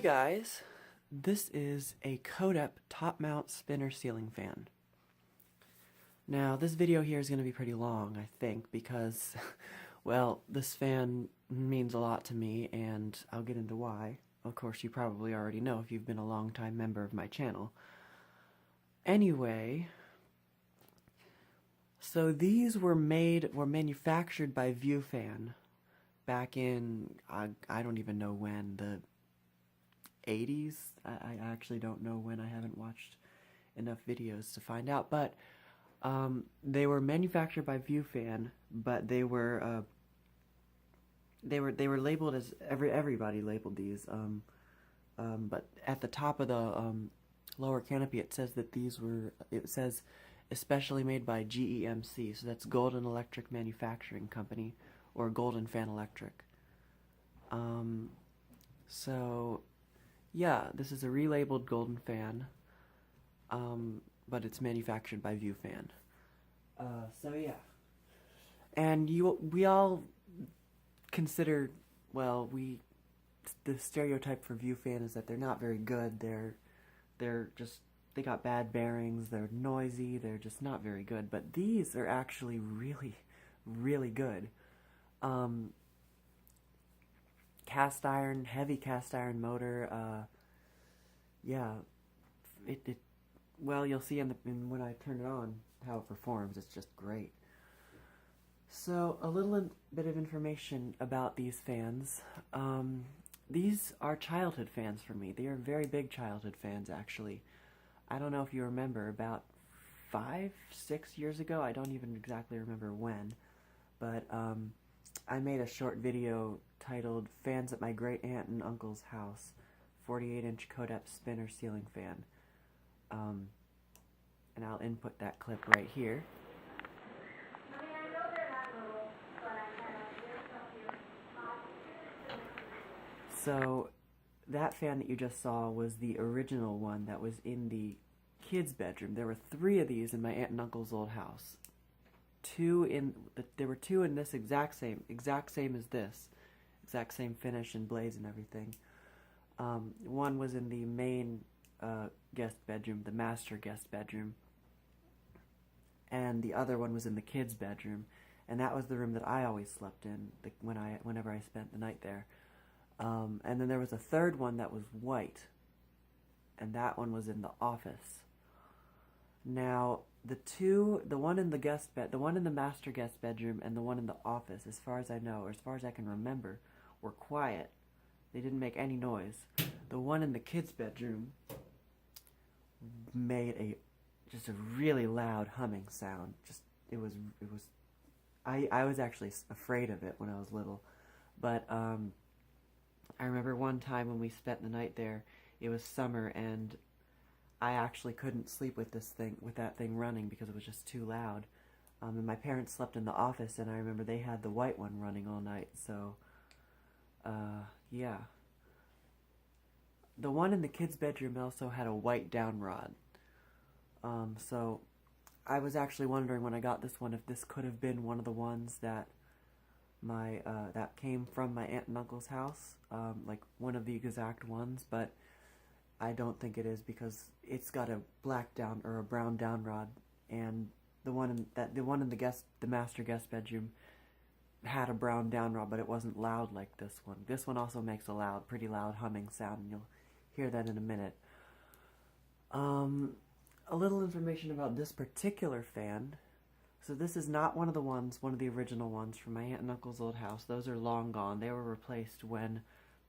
guys, this is a Codep top mount spinner ceiling fan. Now this video here is going to be pretty long, I think, because well, this fan means a lot to me and I'll get into why. Of course you probably already know if you've been a long-time member of my channel. Anyway, so these were manufactured by View-Fan back in, I don't even know when, the 80s? I actually don't know when. I haven't watched enough videos to find out, but they were manufactured by View-Fan, but they were labeled as everybody labeled these, but at the top of the lower canopy it says that it says especially made by GEMC, so that's Golden Electric Manufacturing Company, or Golden Fan Electric. So yeah, this is a relabeled Golden fan, but it's manufactured by View-Fan. So yeah, and we all consider, well, the stereotype for View-Fan is that they're not very good. They got bad bearings, they're noisy, they're just not very good. But these are actually really, really good. Heavy cast iron motor. Yeah, well, you'll see when I turn it on how it performs. It's just great. So a little bit of information about these fans. These are childhood fans for me. They are very big childhood fans, actually. I don't know if you remember, about 5, 6 years ago, I don't even exactly remember when, but I made a short video titled Fans at My Great Aunt and Uncle's House, 48-inch Codep spinner ceiling fan. And I'll input that clip right here. So that fan that you just saw was the original one that was in the kids' bedroom. There were 3 of these in my aunt and uncle's old house. There were 2 in this exact same as this, exact same finish and blaze and everything. One was in the main guest bedroom, the master guest bedroom, and the other one was in the kids' bedroom, and that was the room that I always slept in whenever I spent the night there. And then there was a third one that was white, and that one was in the office. Now, the one in the master guest bedroom and the one in the office, as far as I know, or as far as I can remember, were quiet. They didn't make any noise. The one in the kids' bedroom made just a really loud humming sound. I was actually afraid of it when I was little, but I remember one time when we spent the night there, it was summer, and I actually couldn't sleep with that thing running because it was just too loud. And my parents slept in the office, and I remember they had the white one running all night, so, yeah. The one in the kids' bedroom also had a white downrod. So I was actually wondering when I got this one if this could have been one of the ones that that came from my aunt and uncle's house, like one of the exact ones, but I don't think it is because it's got a a brown downrod, and the one in the master guest bedroom had a brown downrod, but it wasn't loud like this one. This one also makes a pretty loud humming sound, and you'll hear that in a minute. A little information about this particular fan. So this is not one of the original ones from my aunt and uncle's old house. Those are long gone. They were replaced when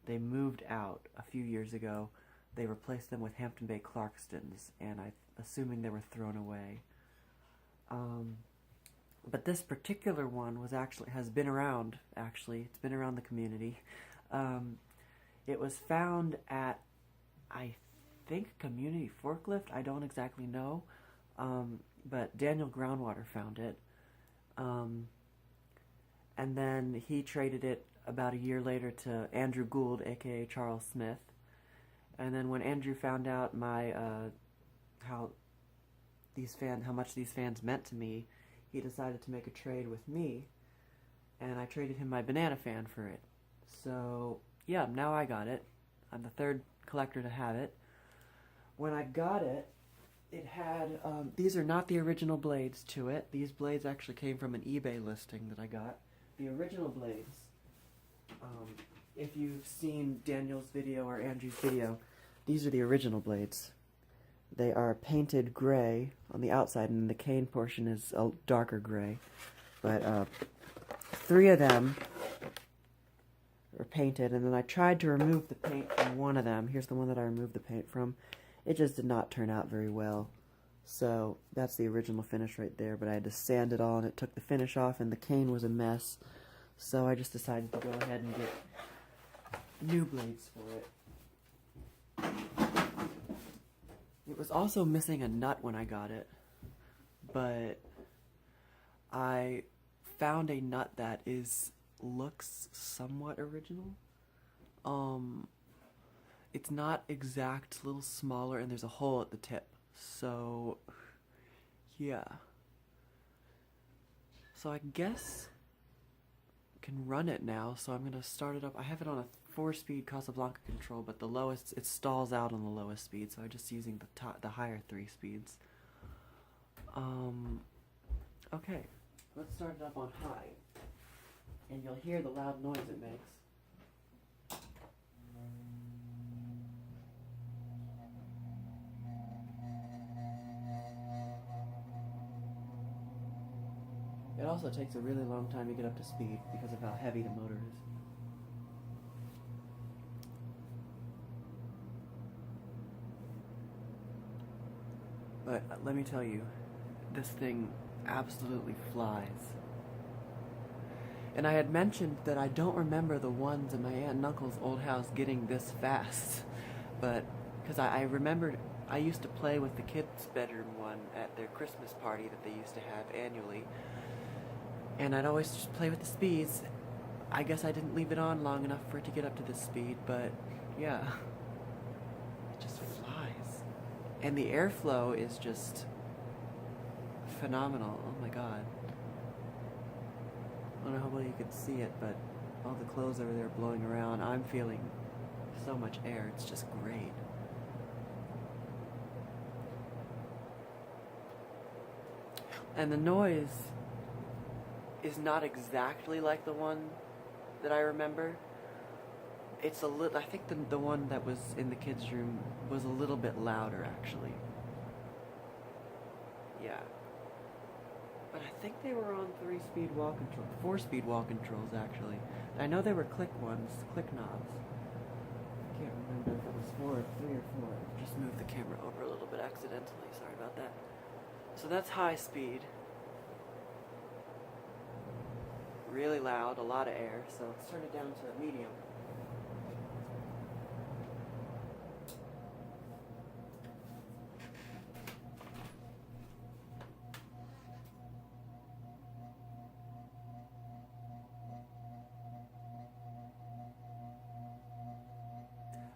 they moved out a few years ago. They replaced them with Hampton Bay Clarkstons, and I'm assuming they were thrown away. But this particular one has been around, actually. It's been around the community. It was found at, I think, Community Forklift. I don't exactly know. But Daniel Groundwater found it, and then he traded it about a year later to Andrew Gould, aka Charles Smith. And then when Andrew found out how much these fans meant to me, he decided to make a trade with me, and I traded him my banana fan for it. So yeah, now I got it. I'm the third collector to have it. When I got it, it had, these are not the original blades to it. These blades actually came from an eBay listing that I got. The original blades, if you've seen Daniel's video or Andrew's video, these are the original blades. They are painted gray on the outside, and the cane portion is a darker gray. But 3 of them are painted, and then I tried to remove the paint from one of them. Here's the one that I removed the paint from. It just did not turn out very well. So that's the original finish right there, but I had to sand it all, and it took the finish off, and the cane was a mess. So I just decided to go ahead and get new blades for it. It was also missing a nut when I got it, but I found a nut that looks somewhat original. It's not exact, a little smaller, and there's a hole at the tip. So, yeah. So I guess I can run it now, so I'm gonna start it up. I have it on a 4-speed Casablanca control, but the lowest, it stalls out on the lowest speed, so I'm just using the higher 3 speeds. Okay, let's start it up on high, and you'll hear the loud noise it makes. It also takes a really long time to get up to speed because of how heavy the motor is. But let me tell you, this thing absolutely flies. And I had mentioned that I don't remember the ones in my aunt and uncle's old house getting this fast. But, because I remembered, I used to play with the kids' bedroom one at their Christmas party that they used to have annually. And I'd always just play with the speeds. I guess I didn't leave it on long enough for it to get up to this speed, but yeah. It just flies. And the airflow is just phenomenal. Oh my god. I don't know how well you can see it, but all the clothes over there blowing around, I'm feeling so much air. It's just great. And the noise is not exactly like the one that I remember. It's a little, I think the one that was in the kids' room was a little bit louder, actually. Yeah. But I think they were on 3-speed wall control, 4-speed wall controls, actually. I know they were click ones, click knobs. I can't remember if it was 4 or 3 or 4. Just moved the camera over a little bit accidentally, sorry about that. So that's high speed. Really loud, a lot of air, so let's turn it down to medium.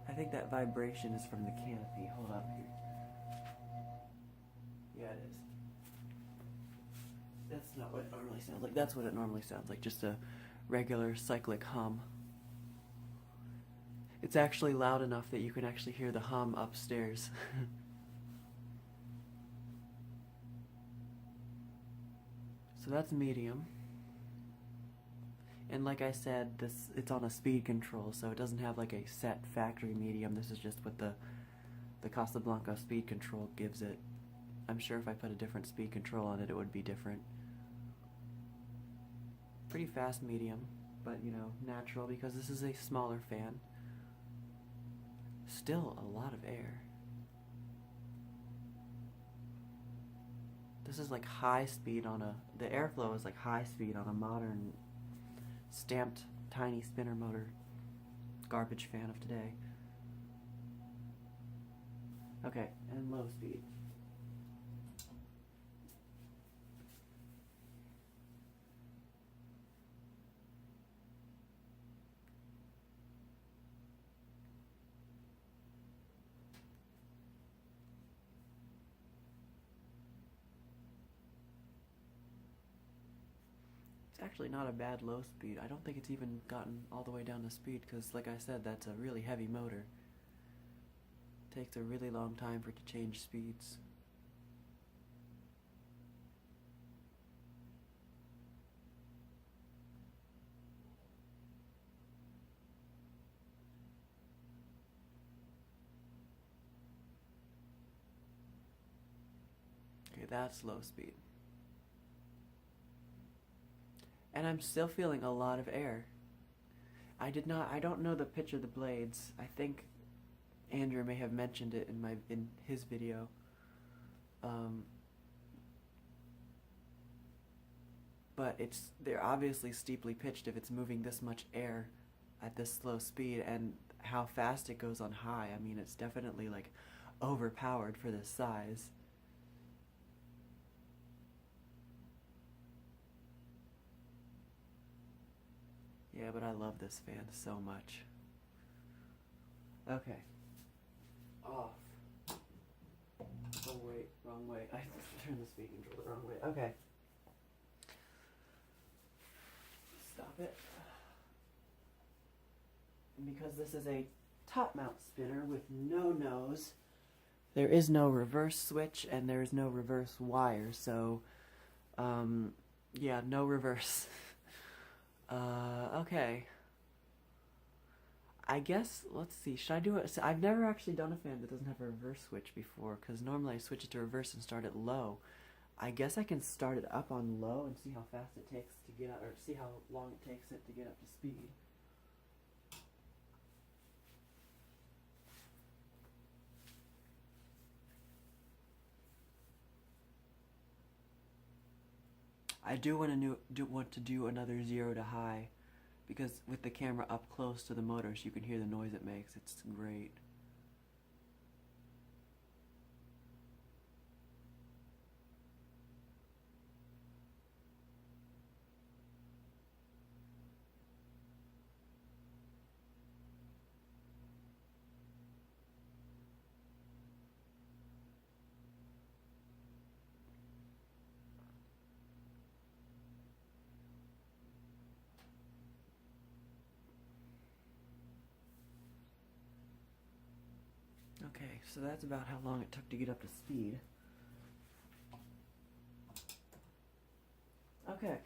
I think that vibration is from the canopy. Hold up here. Yeah, it is. That's not what it normally sounds like. That's what it normally sounds like, just a regular cyclic hum. It's actually loud enough that you can actually hear the hum upstairs. So that's medium. And like I said, it's on a speed control, so it doesn't have like a set factory medium. This is just what the Casablanca speed control gives it. I'm sure if I put a different speed control on it, it would be different. Pretty fast medium, but you know, natural because this is a smaller fan. Still a lot of air. This is like high speed on the airflow is like high speed on a modern stamped tiny spinner motor garbage fan of today. Okay, and low speed. It's actually not a bad low speed. I don't think it's even gotten all the way down to speed because, like I said, that's a really heavy motor. takes a really long time for it to change speeds. Okay, that's low speed. And I'm still feeling a lot of air. I don't know the pitch of the blades. I think Andrew may have mentioned it in his video. But they're obviously steeply pitched if it's moving this much air at this slow speed, and how fast it goes on high. I mean, it's definitely like overpowered for this size. Yeah, but I love this fan so much. Okay. Off. Oh wait, wrong way. I turned the speed control the wrong way. Okay. Stop it. And because this is a top mount spinner with no nose, there is no reverse switch and there is no reverse wire, so yeah, no reverse. Okay. I guess, let's see, should I do it? So I've never actually done a fan that doesn't have a reverse switch before, because normally I switch it to reverse and start it low. I guess I can start it up on low and see how fast it takes to get up, or see how long it takes it to get up to speed. I do want to do another 0 to high, because with the camera up close to the motors, you can hear the noise it makes. It's great. Okay, so that's about how long it took to get up to speed. Okay.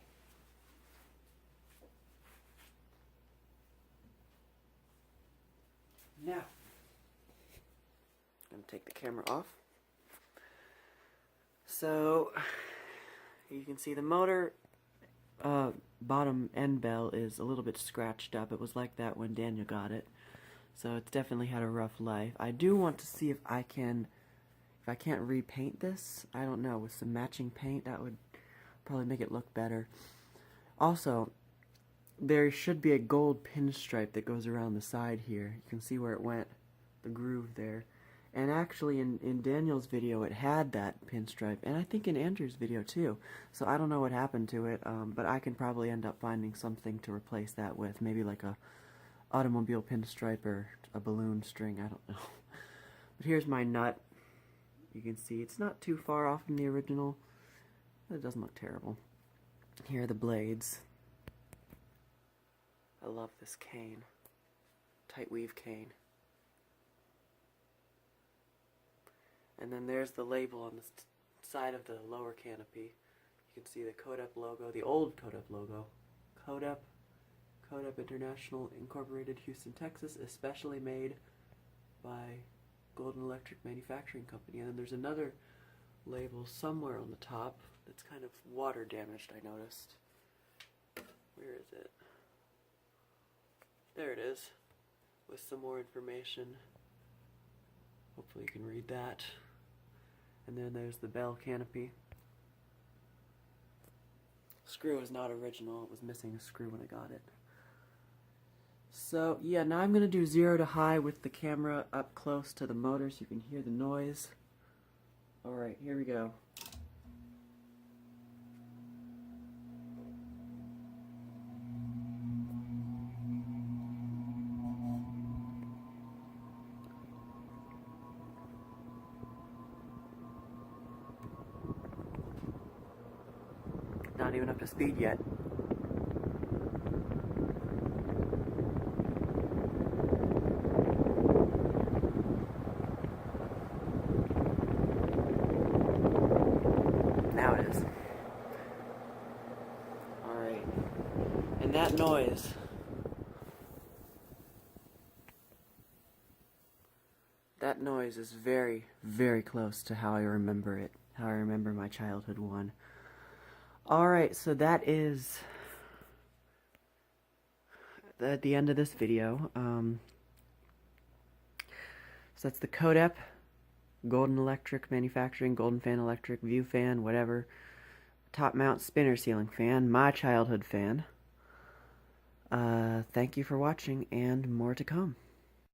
Now, I'm going to take the camera off. So, you can see the motor bottom end bell is a little bit scratched up. It was like that when Daniel got it. So it's definitely had a rough life. I do want to see if I can't repaint this. I don't know, with some matching paint, that would probably make it look better. Also, there should be a gold pinstripe that goes around the side here. You can see where it went, the groove there. And actually in Daniel's video it had that pinstripe, and I think in Andrew's video too. So I don't know what happened to it, but I can probably end up finding something to replace that with. Maybe like a automobile pinstripe or a balloon string, I don't know. But here's my nut. You can see it's not too far off from the original, but it doesn't look terrible. Here are the blades. I love this cane. Tight weave cane. And then there's the label on the side of the lower canopy. You can see the Codep logo, the old Codep logo. Codep International Incorporated, Houston, Texas, especially made by Golden Electric Manufacturing Company. And then there's another label somewhere on the top that's kind of water damaged, I noticed. Where is it? There it is, with some more information. Hopefully you can read that. And then there's the bell canopy. Screw is not original, it was missing a screw when I got it. So yeah, now I'm going to do 0 to high with the camera up close to the motor so you can hear the noise. Alright, here we go. Not even up to speed yet. that noise. That noise is very, very close to how I remember it. How I remember my childhood one. Alright, so that is at the end of this video. So that's the Codep, Golden Electric Manufacturing, Golden Fan Electric, View-Fan, whatever. Top mount spinner ceiling fan, my childhood fan. Thank you for watching, and more to come.